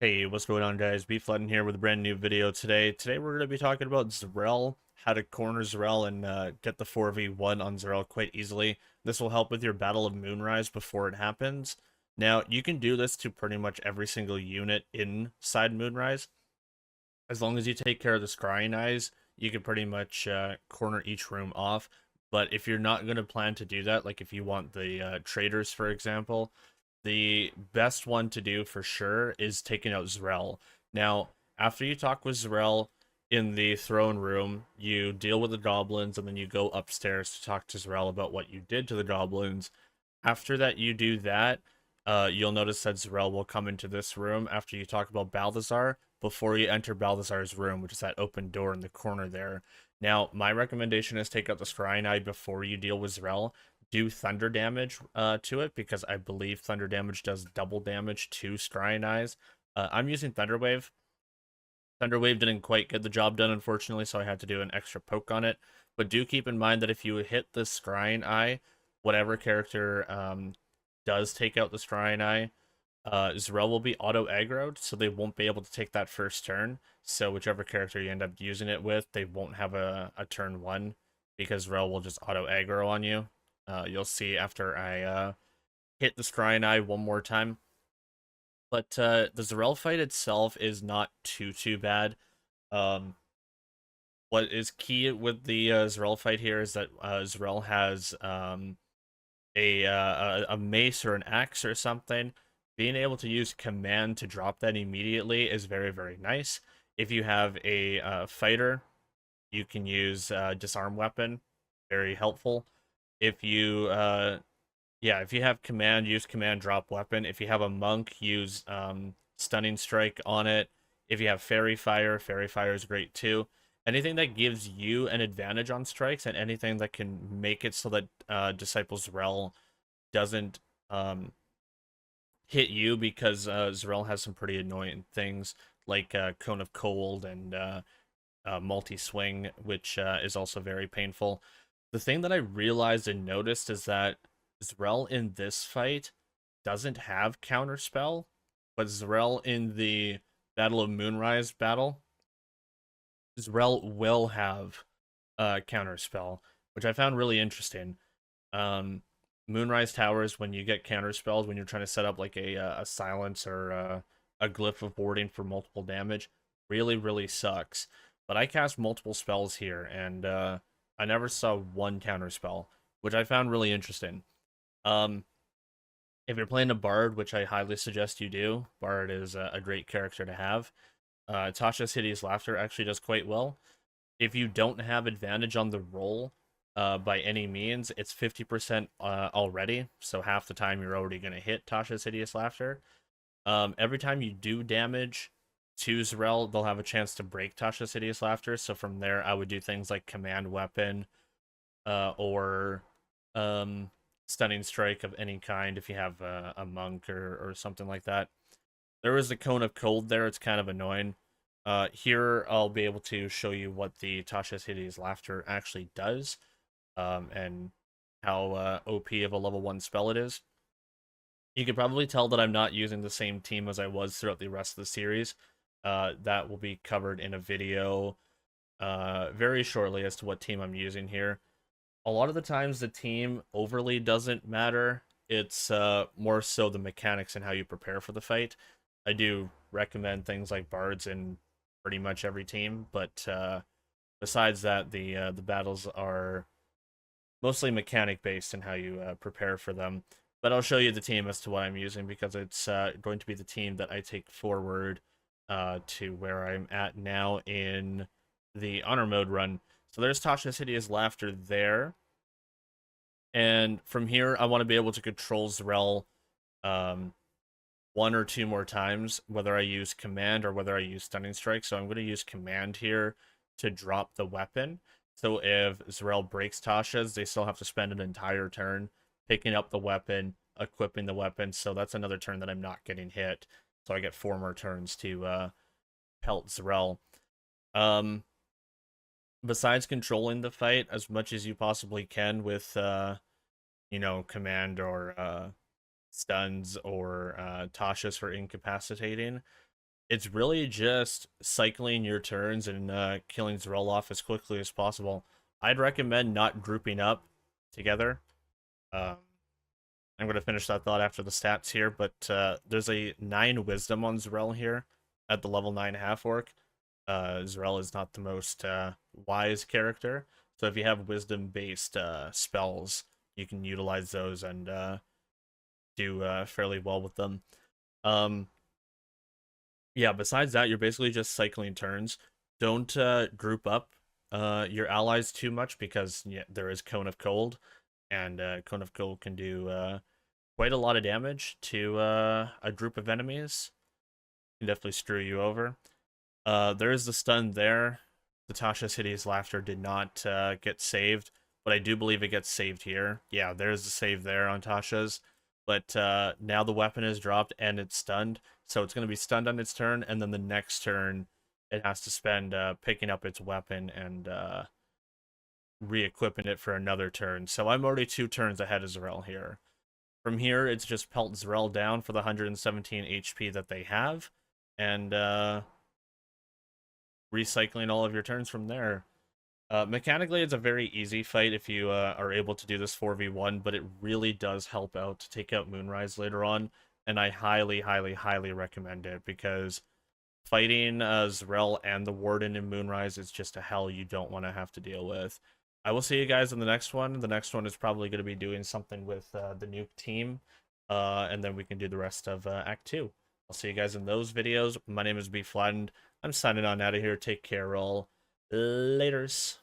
Hey, what's going on, guys? Bflattened here with a brand new video today. Today we're going to be talking about Zrell, how to corner Zrell and get the 4v1 on Zrell quite easily. This will help with your Battle of Moonrise before it happens. Now, you can do this to pretty much every single unit inside Moonrise. As long as you take care of the scrying eyes, you can pretty much corner each room off. But if you're not going to plan to do that, like if you want the traders, for example, the best one to do for sure is taking out Zrell. Now, after you talk with Zrell in the throne room, you deal with the goblins, and then you go upstairs to talk to Zrell about what you did to the goblins. After that, you do that. You'll notice that Zrell will come into this room after you talk about Balthazar before you enter Balthazar's room, which is that open door in the corner there. Now, my recommendation is take out the Scrying Eye before you deal with Zrell. Do thunder damage to it, because I believe thunder damage does double damage to Scrying Eyes. I'm using Thunderwave. Thunderwave didn't quite get the job done, unfortunately, so I had to do an extra poke on it. But do keep in mind that if you hit the Scrying Eye, whatever character does take out the Scrying Eye, Zrell will be auto-aggroed, so they won't be able to take that first turn. So whichever character you end up using it with, they won't have a turn one, because Zrell will just auto-aggro on you. You'll see after I hit the Scrying Eye one more time. But the Zrell fight itself is not too bad. Um, what is key with the Zrell fight here is that Zrell has a mace or an axe or something. Being able to use command to drop that immediately is very nice. If you have a fighter, you can use disarm weapon, very helpful. If you yeah, if you have command, use command drop weapon. If you have a monk, use stunning strike on it. If you have fairy fire is great too. Anything that gives you an advantage on strikes, and anything that can make it so that Disciples Zrell doesn't hit you, because Zrell has some pretty annoying things like Cone of Cold and multi-swing, which is also very painful. The thing that I realized and noticed is that Zrell in this fight doesn't have counterspell, but Zrell in the Battle of Moonrise battle, Zrell will have counterspell, which I found really interesting. Um, Moonrise towers, when you get counterspells, when you're trying to set up like a silence or a glyph of warding for multiple damage, really sucks. But I cast multiple spells here, and I never saw one counterspell, which I found really interesting. Um, if you're playing a Bard, which I highly suggest you do, Bard is a great character to have. Tasha's Hideous Laughter actually does quite well. If you don't have advantage on the roll by any means, it's 50% already, so half the time you're already going to hit Tasha's Hideous Laughter. Every time you do damage to Zrell, they'll have a chance to break Tasha's Hideous Laughter, so from there I would do things like Command Weapon or Stunning Strike of any kind if you have a Monk or something like that. There is a Cone of Cold there, it's kind of annoying. Here I'll be able to show you what the Tasha's Hideous Laughter actually does, and how OP of a level 1 spell it is. You can probably tell that I'm not using the same team as I was throughout the rest of the series. That will be covered in a video very shortly as to what team I'm using here. A lot of the times the team overly doesn't matter. It's more so the mechanics and how you prepare for the fight. I do recommend things like bards in pretty much every team, but besides that, the battles are mostly mechanic based in how you prepare for them. But I'll show you the team as to what I'm using, because it's going to be the team that I take forward to where I'm at now in the honor mode run. So there's Tasha's Hideous Laughter there. And from here, I want to be able to control Zrell one or two more times, whether I use command or whether I use stunning strike. So I'm going to use command here to drop the weapon. So if Zrell breaks Tasha's, they still have to spend an entire turn picking up the weapon, equipping the weapon. So that's another turn that I'm not getting hit. So I get 4 more turns to pelt Zrell. Besides controlling the fight as much as you possibly can with, command or stuns or Tasha's for incapacitating, it's really just cycling your turns and killing Zrell off as quickly as possible. I'd recommend not grouping up together. Um, I'm going to finish that thought after the stats here, but there's a 9 wisdom on Zrell here at the level 9 half orc. Zrell is not the most wise character, so if you have wisdom based spells, you can utilize those and do fairly well with them. Um, yeah, besides that, you're basically just cycling turns. Don't group up your allies too much because yeah, there is Cone of Cold, and Cone of Cold can do quite a lot of damage to a group of enemies. Can definitely screw you over. There is the stun there. Natasha's hideous laughter did not get saved, but I do believe it gets saved here. Yeah, there's the save there on Tasha's. But now the weapon is dropped and it's stunned, so it's going to be stunned on its turn, and then the next turn it has to spend picking up its weapon and re-equipping it for another turn. So I'm already 2 turns ahead of Zrell here. From here, it's just pelt Zrell down for the 117 HP that they have, and recycling all of your turns from there. Mechanically, it's a very easy fight if you are able to do this 4v1, but it really does help out to take out Moonrise later on, and I highly, highly, highly recommend it, because fighting Zrell and the Warden in Moonrise is just a hell you don't want to have to deal with. I will see you guys in the next one. The next one is probably going to be doing something with the nuke team, and then we can do the rest of Act 2. I'll see you guys in those videos. My name is Bflattened. I'm signing on out of here. Take care, all. Laters.